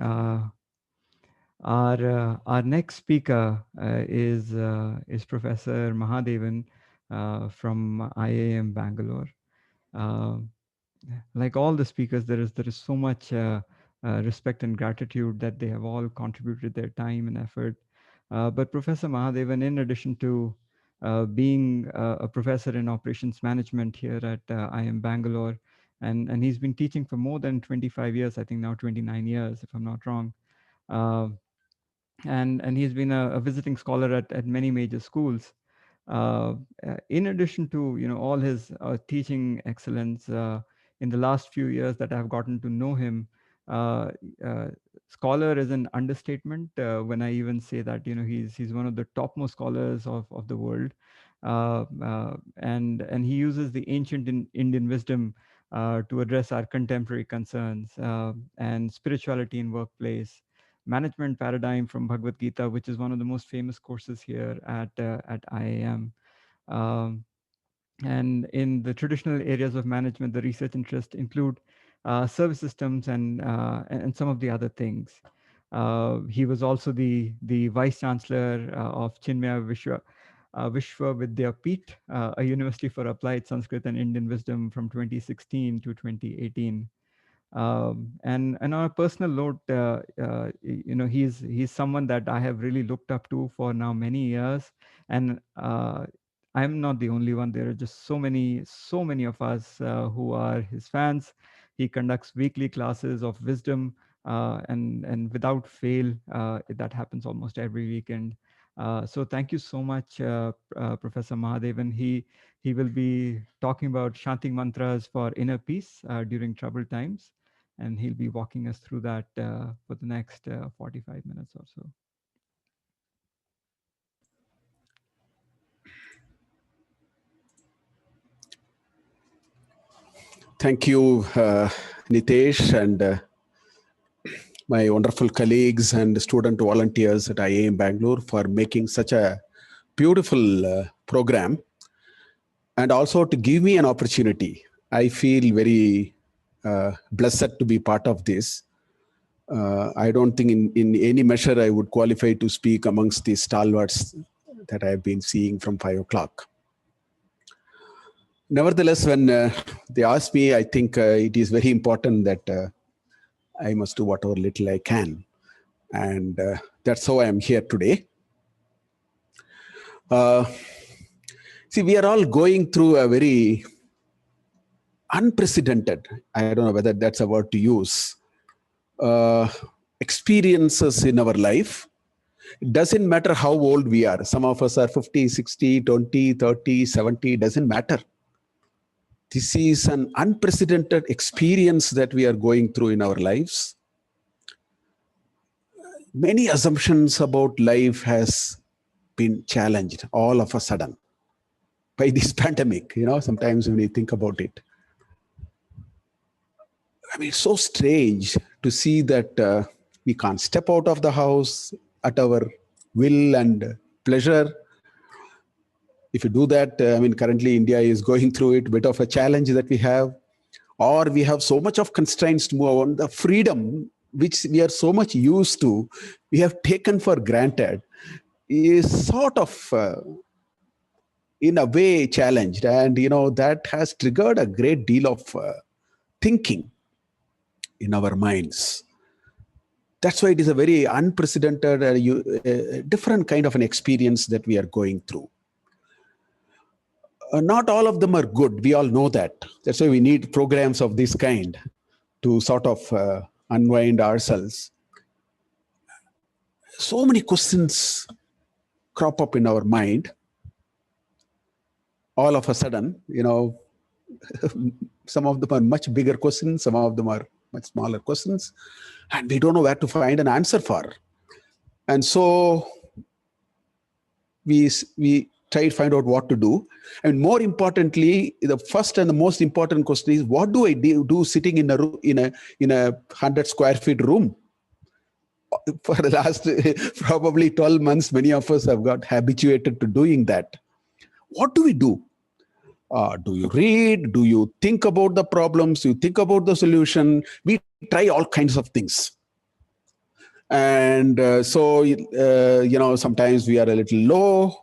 Our next speaker is Professor Mahadevan from IIM Bangalore. Uh, like all the speakers, there is so much respect and gratitude that they have all contributed their time and effort. But Professor Mahadevan, in addition to being a professor in operations management here at IIM Bangalore, and he's been teaching for more than 25 years, I think now 29 years, if I'm not wrong. Uh, and he's been a visiting scholar at many major schools. Uh, in addition to all his teaching excellence, in the last few years that I've gotten to know him, uh, uh, scholar is an understatement when I even say that he's one of the topmost scholars of the world, and he uses the ancient Indian wisdom to address our contemporary concerns and spirituality in workplace, management paradigm from Bhagavad Gita, which is one of the most famous courses here at IAM. Um, and in the traditional areas of management, the research interests include service systems and some of the other things. He was also the vice chancellor of Chinmaya Vishwavidyapeeth, a university for applied Sanskrit and Indian wisdom from 2016 to 2018. And on a personal note, he's someone that I have really looked up to for now many years, and I'm not the only one. There are just so many of us who are his fans. He conducts weekly classes of wisdom, and without fail, that happens almost every weekend. So thank you so much, Professor Mahadevan. He will be talking about Shanti Mantras for inner peace during troubled times, and he'll be walking us through that for the next 45 minutes or so. Thank you, Nitesh, and my wonderful colleagues and student volunteers at IIM Bangalore for making such a beautiful program, and also to give me an opportunity. I feel very blessed to be part of this. I don't think in any measure I would qualify to speak amongst the stalwarts that I've been seeing from 5 o'clock. Nevertheless, when they asked me, I think it is very important that I must do whatever little I can. And that's how I am here today. See, we are all going through a very unprecedented, I don't know whether that's a word to use, experiences in our life. It doesn't matter how old we are. Some of us are 50, 60, 20, 30, 70, doesn't matter. This is an unprecedented experience that we are going through in our lives. Many assumptions about life has been challenged all of a sudden by this pandemic. Sometimes when you think about it, I mean, it's so strange to see that we can't step out of the house at our will and pleasure. If you do that, I mean, currently India is going through it, a bit of a challenge that we have, or we have so much of constraints to move on. The freedom which we are so much used to, we have taken for granted, is sort of, in a way, challenged. And, that has triggered a great deal of thinking in our minds. That's why it is a very unprecedented, different kind of an experience that we are going through. Not all of them are good. We all know that. That's why we need programs of this kind to sort of unwind ourselves. So many questions crop up in our mind. All of a sudden, some of them are much bigger questions. Some of them are much smaller questions. And we don't know where to find an answer for. And so we try to find out what to do. And more importantly, the first and the most important question is, what do I do sitting in a 100 square feet room? For the last probably 12 months, many of us have got habituated to doing that. What do we do? Do you read? Do you think about the problems? Do you think about the solution? We try all kinds of things. And sometimes we are a little low.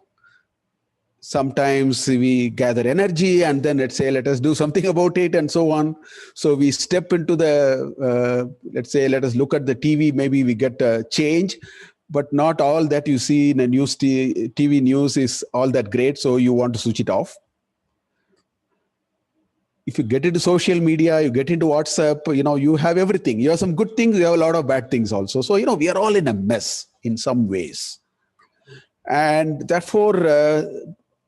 Sometimes we gather energy and then let us do something about it, and so on. So we step into let us look at the TV, maybe we get a change, but not all that you see in a TV news is all that great, so you want to switch it off. If you get into social media, you get into WhatsApp, you have everything. You have some good things, you have a lot of bad things also. So, we are all in a mess in some ways. And therefore,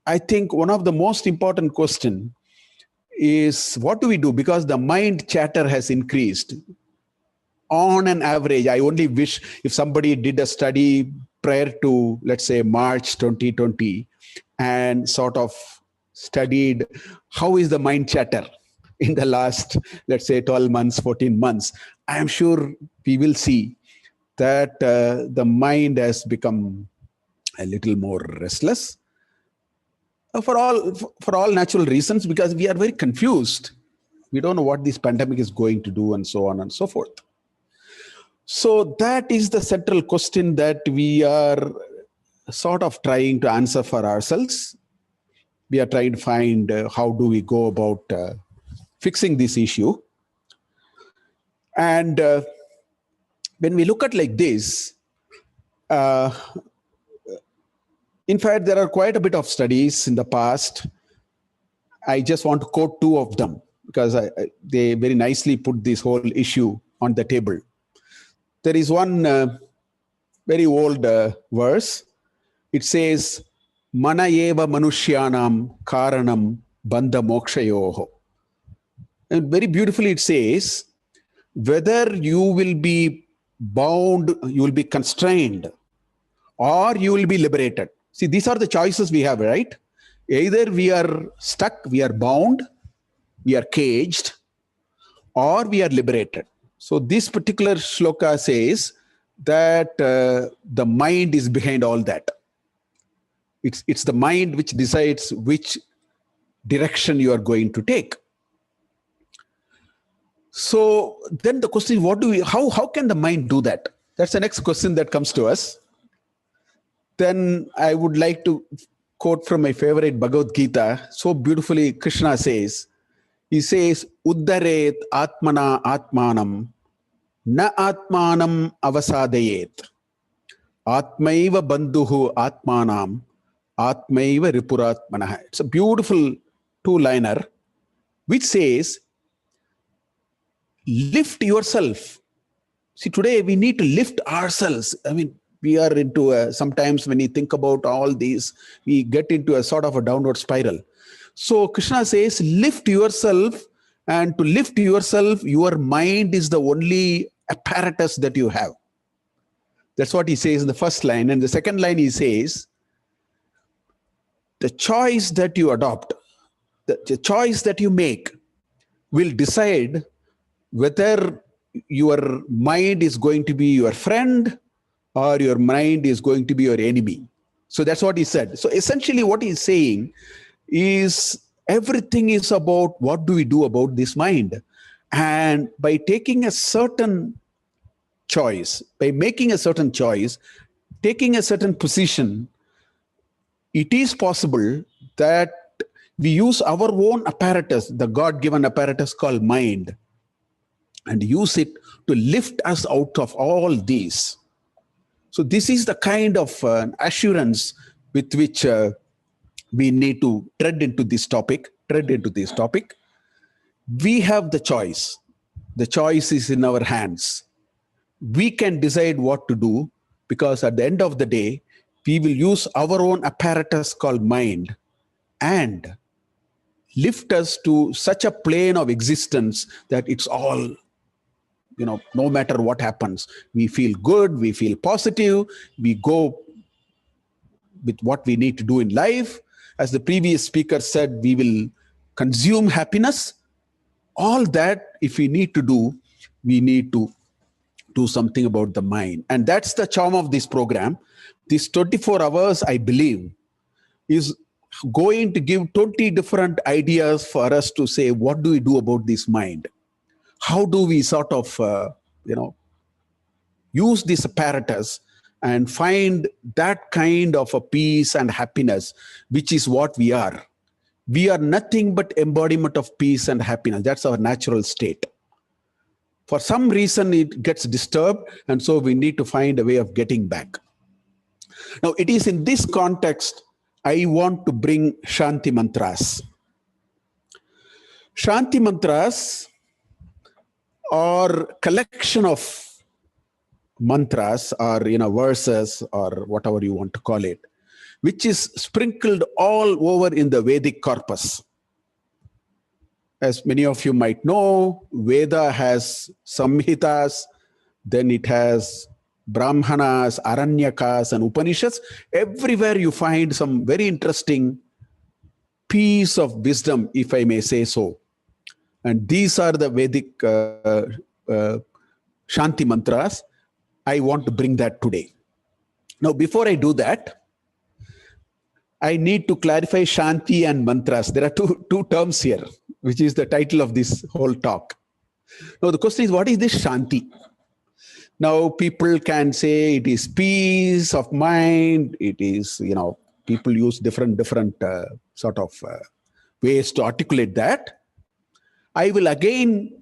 I think one of the most important question is, what do we do? Because the mind chatter has increased. On an average, I only wish if somebody did a study prior to, let's say, March 2020, and sort of studied how is the mind chatter in the last, let's say, 12 months, 14 months. I am sure we will see that the mind has become a little more restless for all natural reasons, because we are very confused. We don't know what this pandemic is going to do, and so on and so forth. So that is the central question that we are sort of trying to answer for ourselves. We are trying to find how do we go about fixing this issue. And when we look at like this, in fact, there are quite a bit of studies in the past. I just want to quote two of them because they very nicely put this whole issue on the table. There is one very old verse. It says, Mana eva manushyanam karanam bandha mokshayoho. And very beautifully it says, whether you will be bound, you will be constrained, or you will be liberated. See, these are the choices we have, right? Either we are stuck, we are bound, we are caged, or we are liberated. So this particular shloka says that the mind is behind all that. It's the mind which decides which direction you are going to take. So then the question is, how can the mind do that? That's the next question that comes to us. Then I would like to quote from my favorite Bhagavad Gita. So beautifully Krishna says, he says, Uddaret atmana atmanam na atmanam avasadayet atmaiva bandhuhu atmanam atmaiva ripuratmanah. It's a beautiful two-liner which says, lift yourself. See, today we need to lift ourselves. I mean, we are into sometimes when you think about all these, we get into a sort of a downward spiral. So Krishna says, lift yourself, and to lift yourself, your mind is the only apparatus that you have. That's what he says in the first line. And the second line he says, the choice that you adopt, the choice that you make will decide whether your mind is going to be your friend or your mind is going to be your enemy. So that's what he said. So essentially what he's saying is everything is about what do we do about this mind. And by taking a certain choice, by making a certain choice, taking a certain position, it is possible that we use our own apparatus, the God-given apparatus called mind, and use it to lift us out of all these. So this is the kind of assurance with which we need to tread into this topic. We have the choice. The choice is in our hands. We can decide what to do, because at the end of the day, we will use our own apparatus called mind and lift us to such a plane of existence that it's all, no matter what happens, we feel good, we feel positive, we go with what we need to do in life. As the previous speaker said, we will consume happiness. All that, if we need to do, we need to do something about the mind. And that's the charm of this program. This 24 hours, I believe, is going to give 20 different ideas for us to say, what do we do about this mind? How do we sort of, use this apparatus and find that kind of a peace and happiness, which is what we are. We are nothing but embodiment of peace and happiness. That's our natural state. For some reason, it gets disturbed, and so we need to find a way of getting back. Now, it is in this context I want to bring Shanti Mantras. Shanti Mantras are collection of mantras or verses or whatever you want to call it, which is sprinkled all over in the Vedic corpus. As many of you might know, Veda has Samhitas, then it has Brahmanas, Aranyakas, and Upanishads. Everywhere you find some very interesting piece of wisdom, if I may say so. And these are the Vedic Shanti Mantras. I want to bring that today. Now, before I do that, I need to clarify Shanti and Mantras. There are two terms here, which is the title of this whole talk. Now, the question is, what is this Shanti? Now, people can say it is peace of mind. It is, people use different sort of ways to articulate that. I will again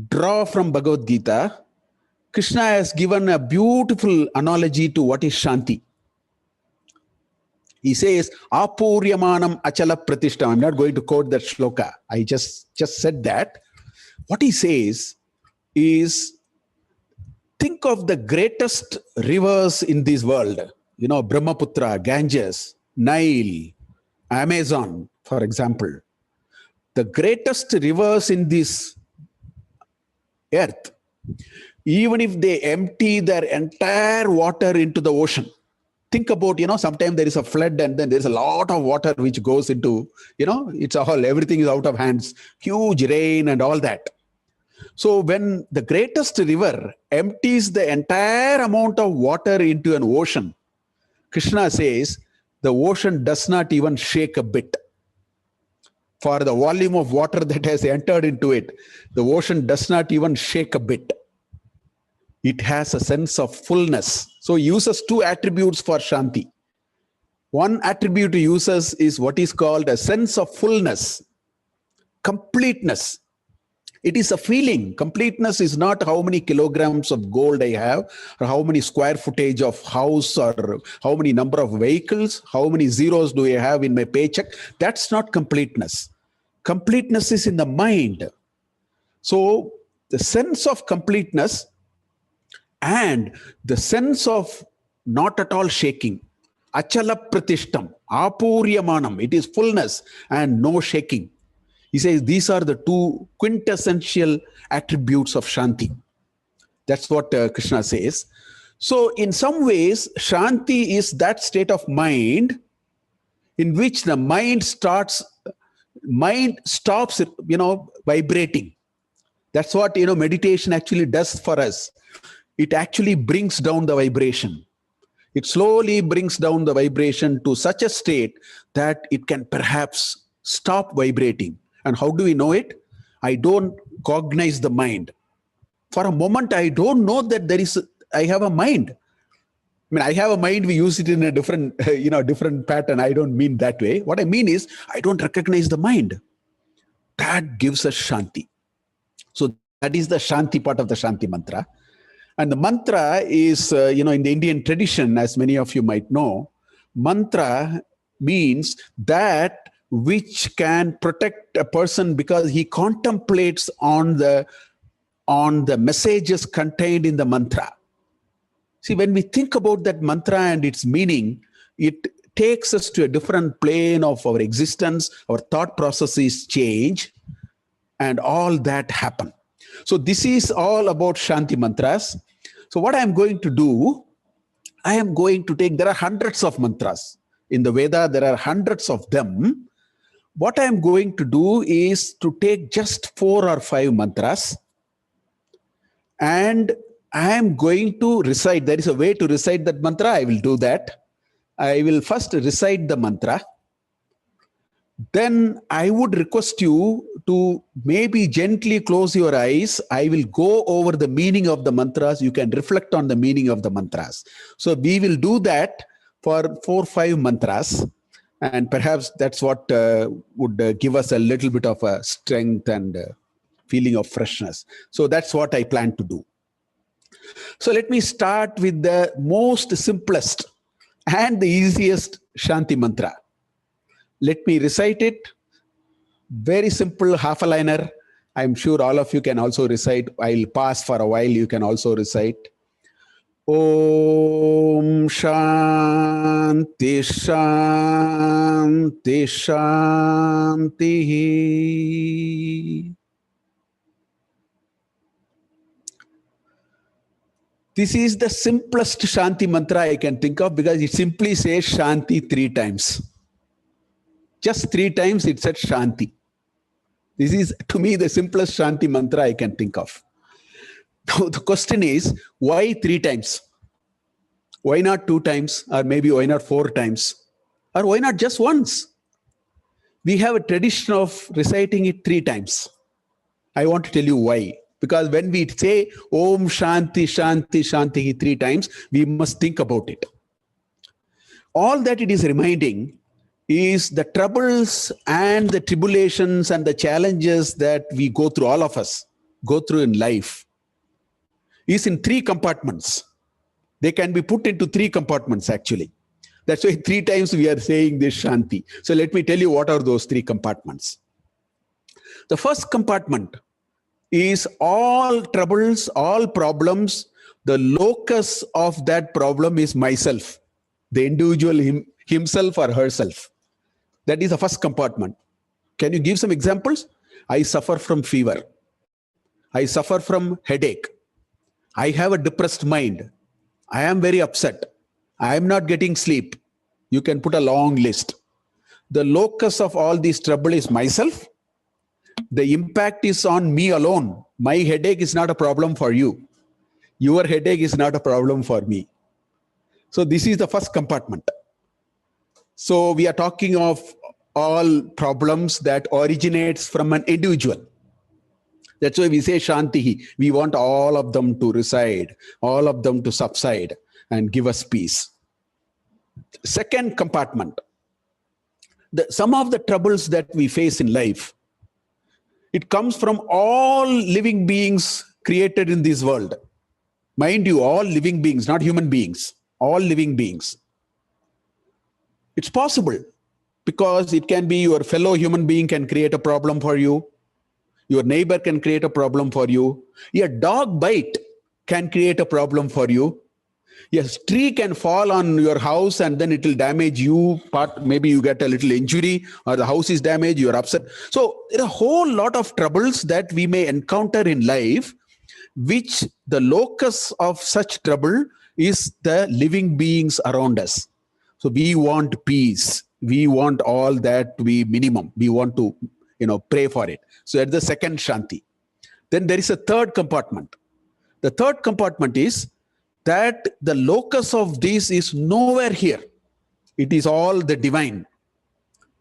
draw from Bhagavad Gita. Krishna has given a beautiful analogy to what is Shanti. He says, Apuryamanam achala pratishtam. I'm not going to quote that shloka. I just said that. What he says is, think of the greatest rivers in this world. Brahmaputra, Ganges, Nile, Amazon, for example. The greatest rivers in this earth, even if they empty their entire water into the ocean. Think about, sometimes there is a flood and then there's a lot of water which goes into, everything is out of hands, huge rain and all that. So when the greatest river empties the entire amount of water into an ocean, Krishna says the ocean does not even shake a bit. For the volume of water that has entered into it, the ocean does not even shake a bit. It has a sense of fullness. So he uses two attributes for Shanti. One attribute he uses is what is called a sense of fullness, completeness. It is a feeling. Completeness is not how many kilograms of gold I have, or how many square footage of house, or how many number of vehicles, how many zeros do I have in my paycheck. That's not completeness. Completeness is in the mind. So the sense of completeness and the sense of not at all shaking. Achala pratishtam, apuryamanam. It is fullness and no shaking. He says these are the two quintessential attributes of Shanti. That's what Krishna says. So in some ways, Shanti is that state of mind in which the mind stops, vibrating. That's what, meditation actually does for us. It actually brings down the vibration. It slowly brings down the vibration to such a state that it can perhaps stop vibrating. And how do we know it? I don't cognize the mind. For a moment, I don't know that I have a mind. I have a mind, we use it in a different, different pattern. I don't mean that way. What I mean is, I don't recognize the mind. That gives us Shanti. So that is the Shanti part of the Shanti mantra. And the mantra is, in the Indian tradition, as many of you might know, mantra means that which can protect a person because he contemplates on the messages contained in the mantra. See, when we think about that mantra and its meaning, it takes us to a different plane of our existence, our thought processes change, and all that happen. So this is all about Shanti mantras. So what I'm going to do, I am going to take, there are hundreds of mantras. In the Veda, there are hundreds of them. What I'm going to do is to take just 4 or 5 mantras, and I am going to recite. There is a way to recite that mantra. I will do that. I will first recite the mantra. then I would request you to maybe gently close your eyes. I will go over the meaning of the mantras. You can reflect on the meaning of the mantras. So we will do that for 4 or 5 mantras. And perhaps that's what would give us a little bit of a strength and feeling of freshness. So that's what I plan to do. So let me start with the most simplest and the easiest Shanti mantra. Let me recite it. Very simple, half a liner. I'm sure all of you can also recite. I'll pause for a while. You can also recite. Om Shanti Shanti Shanti. This is the simplest Shanti mantra I can think of because it simply says Shanti 3 times. Just 3 times it said Shanti. This is, to me, the simplest Shanti mantra I can think of. Now, the question is, why 3 times? Why not 2 times? Or maybe why not 4 times? Or why not just once? We have a tradition of reciting it 3 times. I want to tell you why. Because when we say Om Shanti Shanti Shanti 3 times, we must think about it. All that it is reminding is the troubles and the tribulations and the challenges that we go through, all of us go through in life, is in 3 compartments. They can be put into 3 compartments, actually. That's why 3 times we are saying this Shanti. So let me tell you what are those 3 compartments. The first compartment is all troubles, all problems. The locus of that problem is myself, the individual, himself or herself. That is the first compartment. Can you give some examples? I suffer from fever. I suffer from headache. I have a depressed mind. I am very upset. I am not getting sleep. You can put a long list. The locus of all these trouble is myself. The impact is on me alone. My headache is not a problem for you. Your headache is not a problem for me. So this is the first compartment. So we are talking of all problems that originates from an individual. That's why we say Shanti. We want all of them to reside, all of them to subside and give us peace. Second compartment. Some of the troubles that we face in life, it comes from all living beings created in this world. Mind you, all living beings, not human beings, all living beings. It's possible because it can be your fellow human being can create a problem for you. Your neighbor can create a problem for you. A dog bite can create a problem for you. A tree can fall on your house and then it will damage you. Maybe you get a little injury or the house is damaged, you're upset. So there are a whole lot of troubles that we may encounter in life, which the locus of such trouble is the living beings around us. So we want peace. We want all that to be minimum. We want to, pray for it. So that's the second Shanti. Then there is a third compartment. The third compartment is that the locus of this is nowhere here. It is all the divine.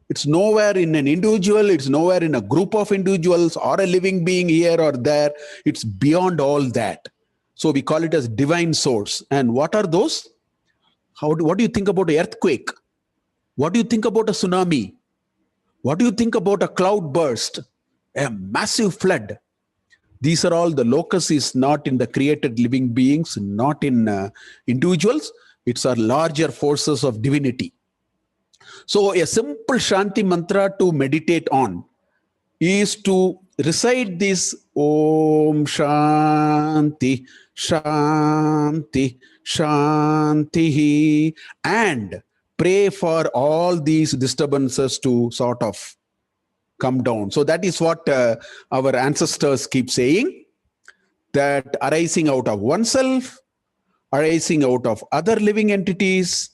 It's nowhere in an individual. It's nowhere in a group of individuals or a living being here or there. It's beyond all that. So we call it as divine source. And what are those? What do you think about an earthquake? What do you think about a tsunami? What do you think about a cloud burst? A massive flood? These are all the locus is not in the created living beings, not in individuals. It's our larger forces of divinity. So a simple Shanti mantra to meditate on is to recite this Om Shanti, Shanti, Shanti and pray for all these disturbances to sort of come down. So that is what our ancestors keep saying, that arising out of oneself, arising out of other living entities,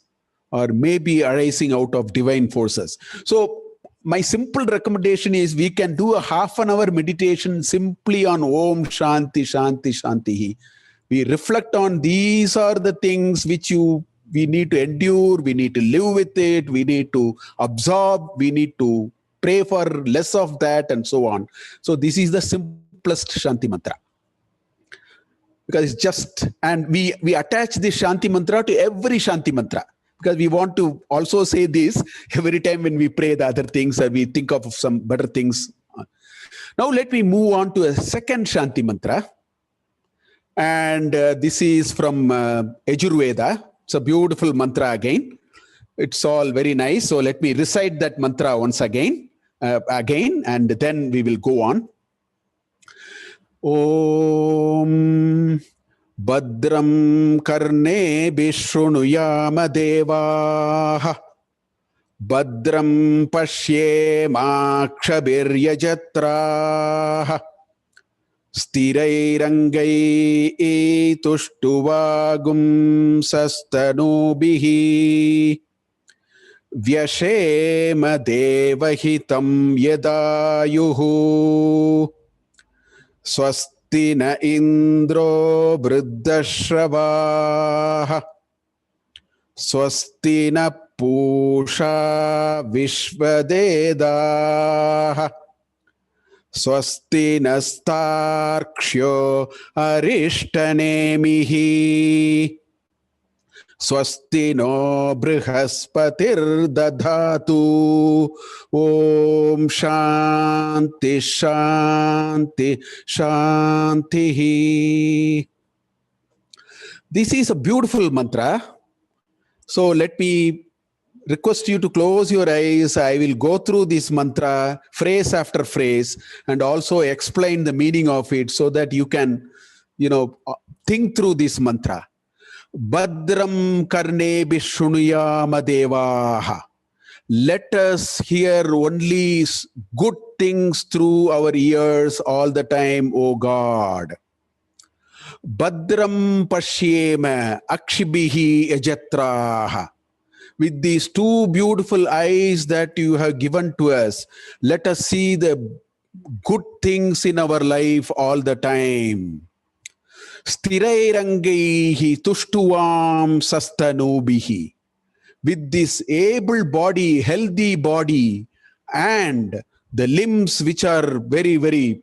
or maybe arising out of divine forces. So my simple recommendation is we can do a half-an-hour meditation simply on Om Shanti, Shanti, Shanti. We reflect on these are the things which we need to endure, we need to live with it, we need to absorb, we need to pray for less of that, and so on. So this is the simplest Shanti Mantra. Because it's just, and we attach this Shanti Mantra to every Shanti Mantra. Because we want to also say this every time when we pray the other things, or we think of some better things. Now let me move on to a second Shanti Mantra. And this is from Yajurveda. It's a beautiful mantra again. It's all very nice. So let me recite that mantra once again, and then we will go on. Om Badram Karne Bishrunuyama Devaha Badram Pashye Makshabiryajatraha Sthirairangai Tuštuvagum Sastanubihi Vyashema Devahitam Yadayuhu Swasti na Indro Vriddashravaha Swasti na Pusha Vishvadedaha Swasti nastarkshyo arishtanemihi Swasti no brihaspatir dadhatu Om Shanti Shanti Shanti. This is a beautiful mantra. So let me request you to close your eyes. I will go through this mantra phrase after phrase and also explain the meaning of it so that you can, think through this mantra. Badram karne bishrunuyama devaha. Let us hear only good things through our ears all the time, O God. Badram pashyema akshibihi yajatraha. With these two beautiful eyes that you have given to us, let us see the good things in our life all the time. Sthirairangaihi tushtuvam sastanubihi. With this able body, healthy body, and the limbs which are very, very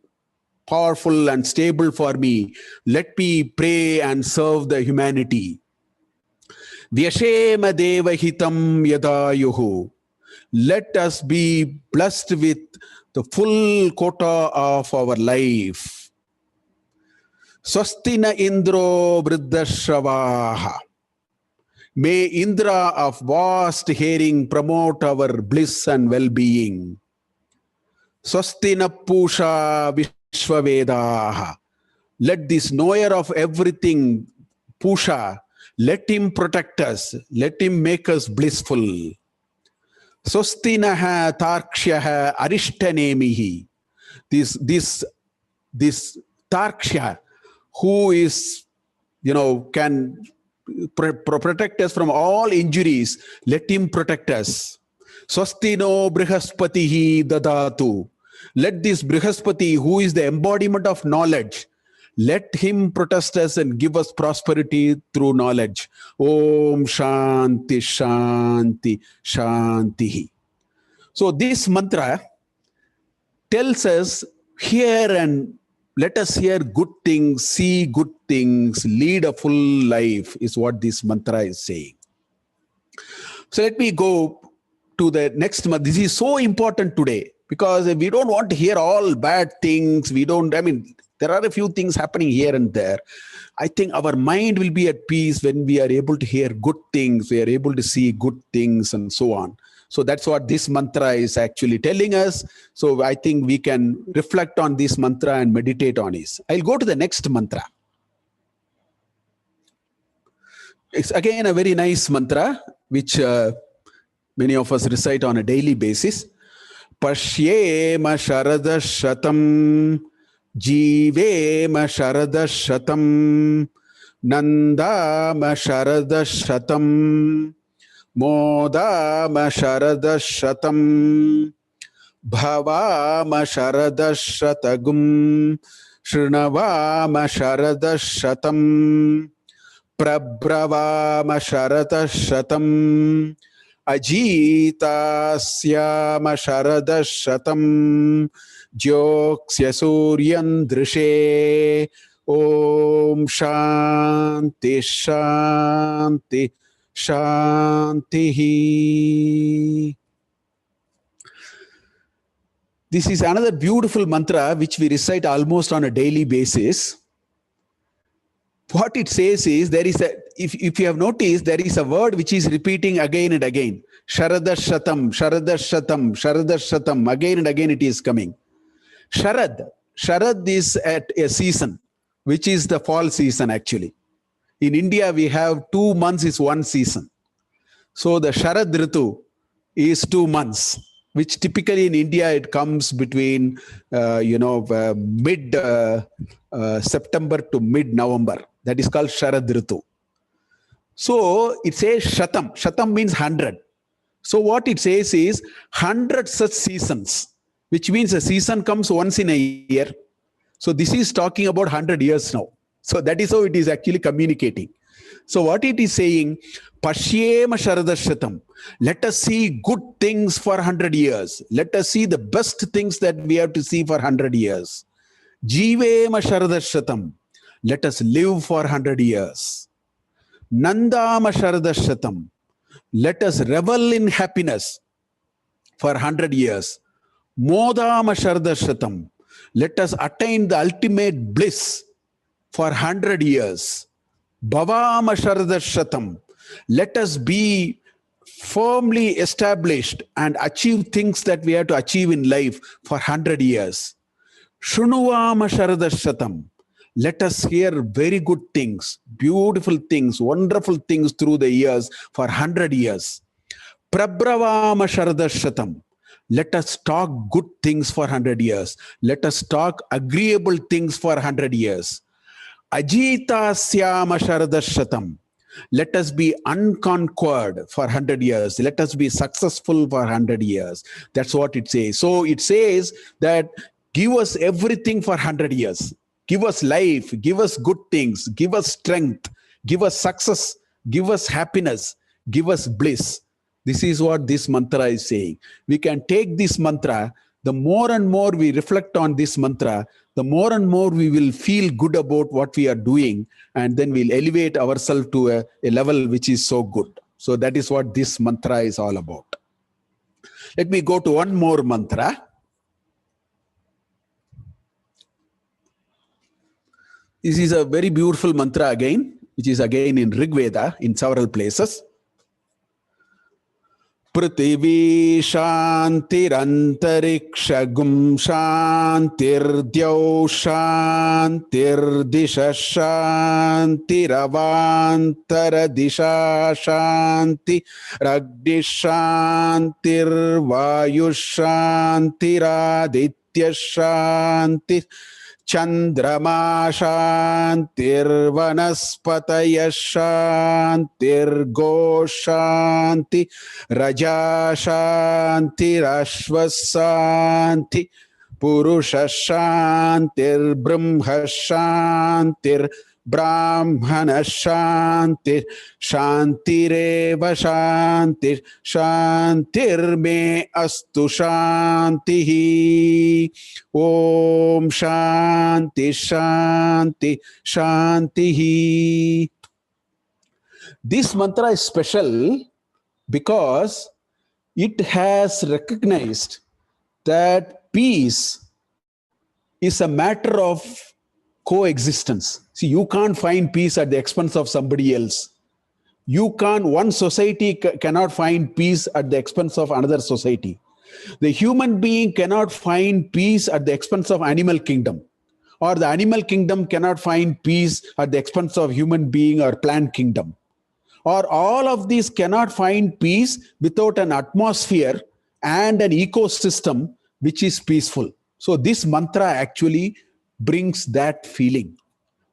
powerful and stable for me, let me pray and serve the humanity. Vyashema devahitam yadayuhu. Let us be blessed with the full quota of our life. Swastina Indro Vriddashravaha. May Indra of vast hearing promote our bliss and well-being. Swastina Pusha Vishvavedaha. Let this knower of everything, Pusha, let him protect us. Let him make us blissful. Swastinaha Tarkshaha Arishtanemihi. This Tarksha, who is, can protect us from all injuries, let him protect us. Swastino Brihaspatihi Dadatu. Let this Brihaspati, who is the embodiment of knowledge, let him protect us and give us prosperity through knowledge. Om Shanti Shanti Shanti. So this mantra tells us, hear and let us hear good things, see good things, lead a full life, is what this mantra is saying. So let me go to the next mantra. This is so important today because we don't want to hear all bad things. There are a few things happening here and there. I think our mind will be at peace when we are able to hear good things, we are able to see good things and so on. So that's what this mantra is actually telling us. So I think we can reflect on this mantra and meditate on it. I'll go to the next mantra. It's again a very nice mantra, which many of us recite on a daily basis. Pashyema Sharada Shatam Jivema Sharada Shatam Nandama Sharada Shatam Modama Sharada Shatam Bhavama Sharada Shatagum Srinavama Sharada Shatam Prabravama Sharada Shatam Ajita syama sharada shatam jyoksya suryan drishe. Om Shanti Shanti Shanti. This is another beautiful mantra which we recite almost on a daily basis. What it says is, there is a, if you have noticed, there is a word which is repeating again and again. Sharada Shatam, Sharada Shatam, Sharada Shatam. Again and again it is coming. Sharad. Sharad is at a season, which is the fall season actually. In India, we have 2 months is one season. So the Sharad Ritu is 2 months, which typically in India, it comes between, mid September to mid-November. That is called Sharad Ritu. So it says Shatam. Shatam means 100. So what it says is 100 such seasons, which means a season comes once in a year. So this is talking about 100 years now. So that is how it is actually communicating. So what it is saying, Pashyema Sharadashatam. Let us see good things for 100 years. Let us see the best things that we have to see for 100 years. Jivema Sharadashatam. Let us live for 100 years. Nandama Sharadashatam. Let us revel in happiness for 100 years. Modama Sharadashatam. Let us attain the ultimate bliss for 100 years. Bhavama Sharadashatam. Let us be firmly established and achieve things that we have to achieve in life for 100 years. Shunuvama Sharadashatam. Let us hear very good things, beautiful things, wonderful things through the years for 100 years. Prabravama Sharadashatam. Let us talk good things for 100 years. Let us talk agreeable things for 100 years. Ajita Syama Sharadashatam. Let us be unconquered for 100 years. Let us be successful for 100 years. That's what it says. So it says that give us everything for 100 years. Give us life. Give us good things. Give us strength. Give us success. Give us happiness. Give us bliss. This is what this mantra is saying. We can take this mantra. The more and more we reflect on this mantra, the more and more we will feel good about what we are doing, and then we'll elevate ourselves to a level which is so good. So that is what this mantra is all about. Let me go to one more mantra. This is a very beautiful mantra again, which is again in Rig Veda in several places. Prithvi Shantirantariksha Shantirdhyau Shantirdisha Shantiravantara Disha Shanti Ragdi Shantirvayu Shantiraditya Shanti Chandrama Shantirvanaspataya Shantirgo Shanti Raja Shantirashvasanti Purusha Shantir Brahma Shantir Brahmana Shantir Shantireva Shantir Shantir me astu Shantihi. Om Shanti Shanti Shantihi. This mantra is special because it has recognized that peace is a matter of coexistence. See, you can't find peace at the expense of somebody else. One society cannot find peace at the expense of another society. The human being cannot find peace at the expense of animal kingdom, or the animal kingdom cannot find peace at the expense of human being or plant kingdom, or all of these cannot find peace without an atmosphere and an ecosystem which is peaceful. So this mantra actually brings that feeling.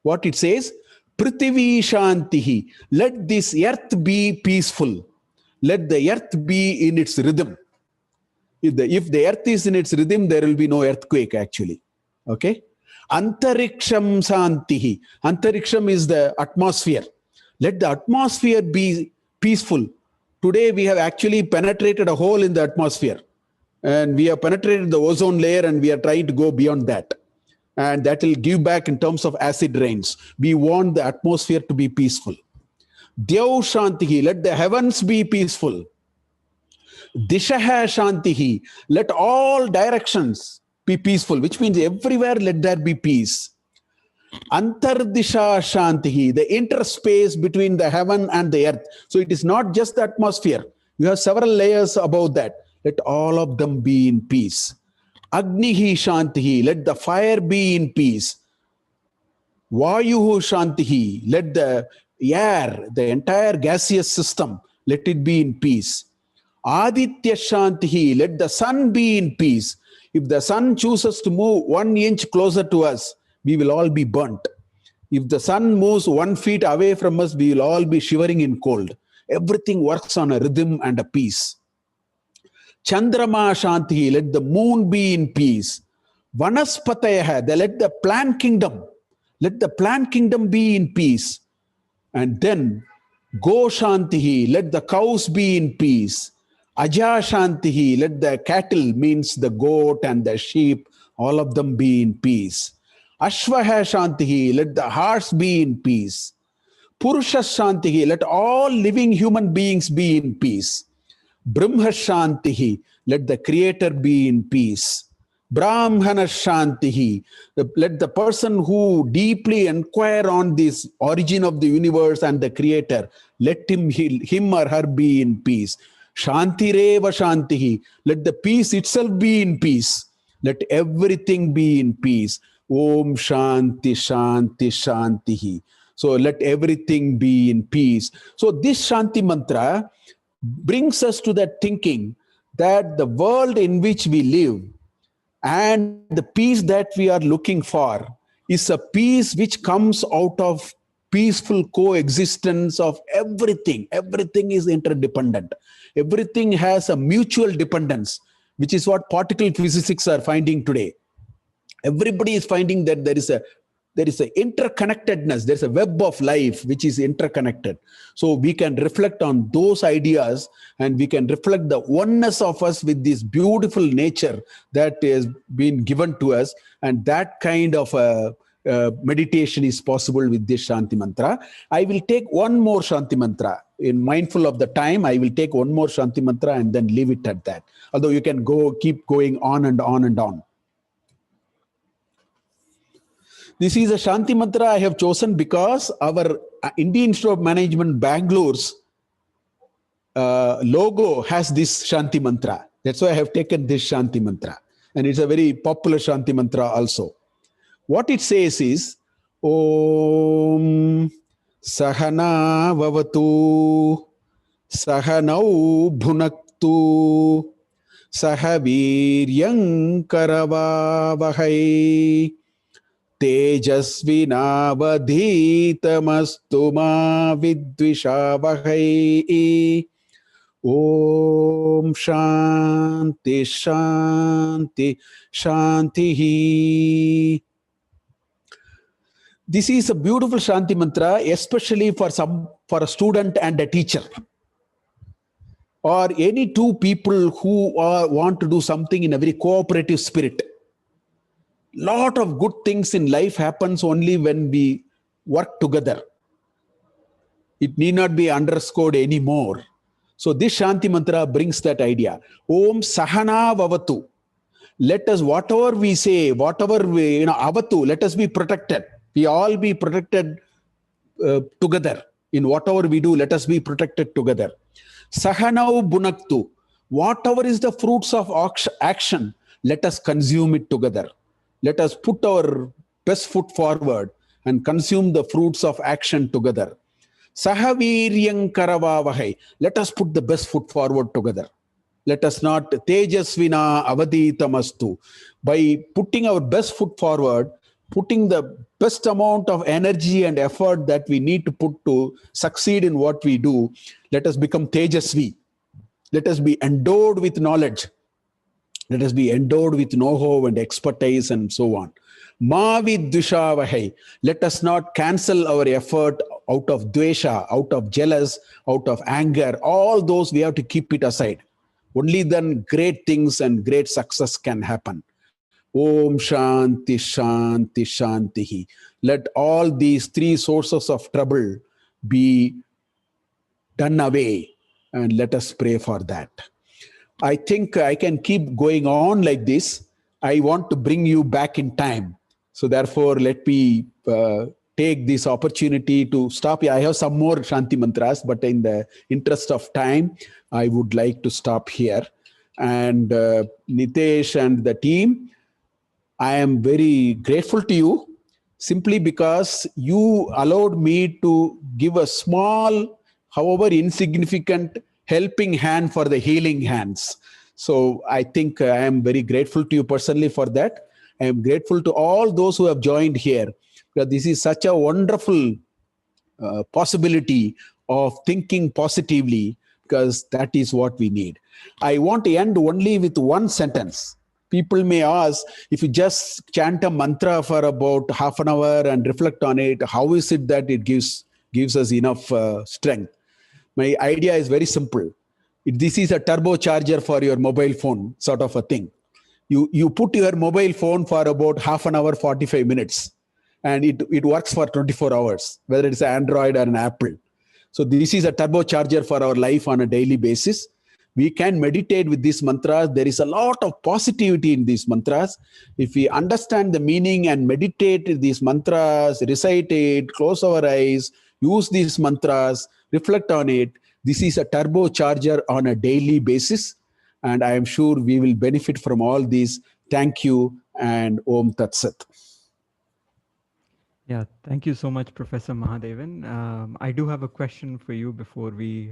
What it says, Prithvi Shantihi. Let this earth be peaceful. Let the earth be in its rhythm. If the earth is in its rhythm, there will be no earthquake actually. Okay? Antariksham Shantihi. Antariksham is the atmosphere. Let the atmosphere be peaceful. Today, we have actually penetrated a hole in the atmosphere, and we have penetrated the ozone layer, and we are trying to go beyond that. And that will give back in terms of acid rains. We want the atmosphere to be peaceful. Dyav Shantihi, let the heavens be peaceful. Dishaha Shantihi, let all directions be peaceful, which means everywhere let there be peace. Antardisha Shantihi, the interspace between the heaven and the earth. So it is not just the atmosphere. You have several layers above that. Let all of them be in peace. Agnihi Shantihi, let the fire be in peace. Vayuhu Shantihi, let the air, the entire gaseous system, let it be in peace. Aditya Shantihi, let the sun be in peace. If the sun chooses to move 1 inch closer to us, we will all be burnt. If the sun moves 1 feet away from us, we will all be shivering in cold. Everything works on a rhythm and a peace. Chandrama Shanti, let the moon be in peace. Vanaspataya, let the plant kingdom be in peace. And then Go Shantihi, let the cows be in peace. Aja Shantihi, let the cattle, means the goat and the sheep, all of them be in peace. Ashvaha Shantihi, let the horse be in peace. Purusha Shantihi, let all living human beings be in peace. Brahma Shantihi, let the creator be in peace. Brahmana Shantihi, let the person who deeply inquire on this origin of the universe and the creator, let him or her be in peace. Shantireva Shantihi, let the peace itself be in peace. Let everything be in peace. Om Shanti Shanti Shantihi. So let everything be in peace. So this Shanti mantra brings us to that thinking that the world in which we live and the peace that we are looking for is a peace which comes out of peaceful coexistence of everything. Everything is interdependent. Everything has a mutual dependence, which is what particle physicists are finding today. Everybody is finding that there is a interconnectedness, there's a web of life which is interconnected. So we can reflect on those ideas, and we can reflect the oneness of us with this beautiful nature that has been given to us, and that kind of meditation is possible with this Shanti mantra. I will take one more Shanti mantra. In mindful of the time, I will take one more Shanti mantra and then leave it at that. Although you can keep going on and on and on. This is a Shanti mantra I have chosen because our Indian Institute of Management Bangalore's logo has this Shanti mantra. That's why I have taken this Shanti mantra. And it's a very popular Shanti mantra also. What it says is, Om Sahana Vavatu Sahanau Bhunaktu Sahaviryang Karavavahai Tejasvinavadhitamastu ma vidvishavahai. Om Shanti Shanti Shantihi. This is a beautiful Shanti mantra, especially for a student and a teacher, or any two people who want to do something in a very cooperative spirit. Lot of good things in life happens only when we work together. It need not be underscored anymore. So this Shanti mantra brings that idea. Om Sahana Vavatu. Let us, whatever we say, whatever we, Avatu, let us be protected. We all be protected together. In whatever we do, let us be protected together. Sahanau Bunaktu. Whatever is the fruits of action, let us consume it together. Let us put our best foot forward and consume the fruits of action together. Sahaviryang karavavahai. Let us put the best foot forward together. Let us not tejasvina avaditamastu. By putting our best foot forward, putting the best amount of energy and effort that we need to put to succeed in what we do, let us become tejasvi. Let us be endowed with knowledge. Let us be endowed with know-how and expertise and so on. Ma vidvishavahai. Let us not cancel our effort out of dvesha, out of jealous, out of anger, all those we have to keep it aside. Only then great things and great success can happen. Om Shanti Shanti Shanti. Let all these three sources of trouble be done away, and let us pray for that. I think I can keep going on like this. I want to bring you back in time. So, therefore, let me take this opportunity to stop here. I have some more Shanti Mantras, but in the interest of time, I would like to stop here. And Nitesh and the team, I am very grateful to you simply because you allowed me to give a small, however insignificant, helping hand for the healing hands. So I think I am very grateful to you personally for that. I am grateful to all those who have joined here because this is such a wonderful possibility of thinking positively, because that is what we need. I want to end only with one sentence. People may ask, if you just chant a mantra for about half an hour and reflect on it, how is it that it gives us enough strength? My idea is very simple. This is a turbocharger for your mobile phone, sort of a thing. You put your mobile phone for about half an hour, 45 minutes, and it works for 24 hours, whether it's an Android or an Apple. So this is a turbocharger for our life on a daily basis. We can meditate with these mantras. There is a lot of positivity in these mantras. If we understand the meaning and meditate these mantras, recite it, close our eyes, use these mantras, reflect on it, this is a turbocharger on a daily basis. And I am sure we will benefit from all these. Thank you, and Om Tat Sat. Yeah, thank you so much, Professor Mahadevan. I do have a question for you before we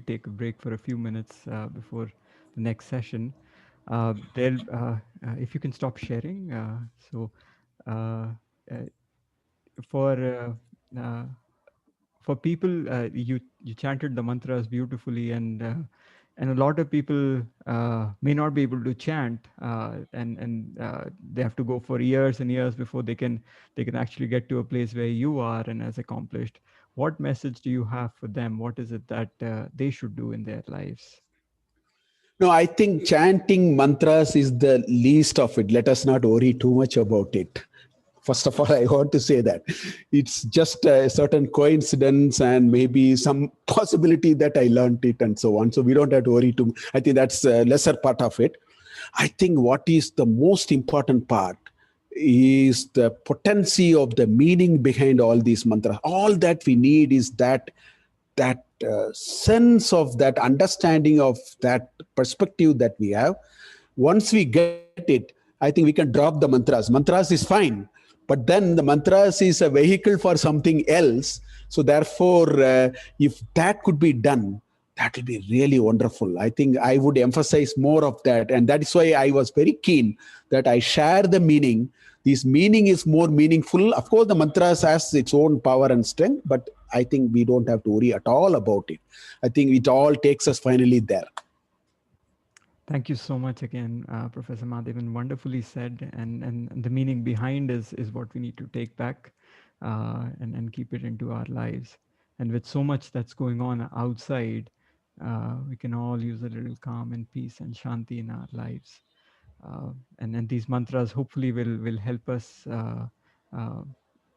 take a break for a few minutes before the next session. If you can stop sharing, so uh, uh, for uh, uh, for people, you chanted the mantras beautifully, and a lot of people may not be able to chant, and they have to go for years and years before they can actually get to a place where you are and as accomplished. What message do you have for them? What is it that they should do in their lives? No, I think chanting mantras is the least of it. Let us not worry too much about it. First of all, I want to say that it's just a certain coincidence and maybe some possibility that I learned it and so on. So we don't have to worry too. I think that's a lesser part of it. I think what is the most important part is the potency of the meaning behind all these mantras. All that we need is that sense of that understanding of that perspective that we have. Once we get it, I think we can drop the mantras is fine, but then the mantras is a vehicle for something else. So therefore, if that could be done, that will be really wonderful. I think I would emphasize more of that, and that is why I was very keen that I share the meaning. This meaning is more meaningful. Of course, the mantras has its own power and strength, but I think we don't have to worry at all about it. I think it all takes us finally there. Thank you so much again, Professor Madhavan. Wonderfully said, and the meaning behind is what we need to take back and keep it into our lives. And with so much that's going on outside, we can all use a little calm and peace and shanti in our lives. And these mantras hopefully will help us, uh,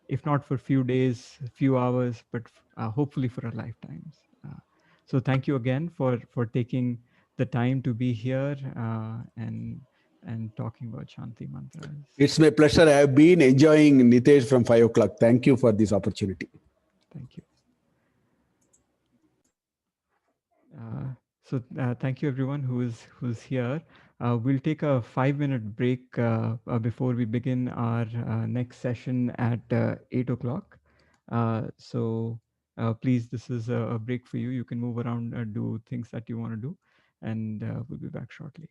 if not for few days, few hours, but hopefully for our lifetimes. So thank you again for taking the time to be here and talking about Shanti mantras. It's my pleasure. I have been enjoying Nitesh from 5 o'clock. Thank you for this opportunity. Thank you. So thank you everyone who's here. We'll take a 5 minute break before we begin our next session at 8 o'clock. So please, this is a break for you. You can move around, do things that you want to do, and we'll be back shortly.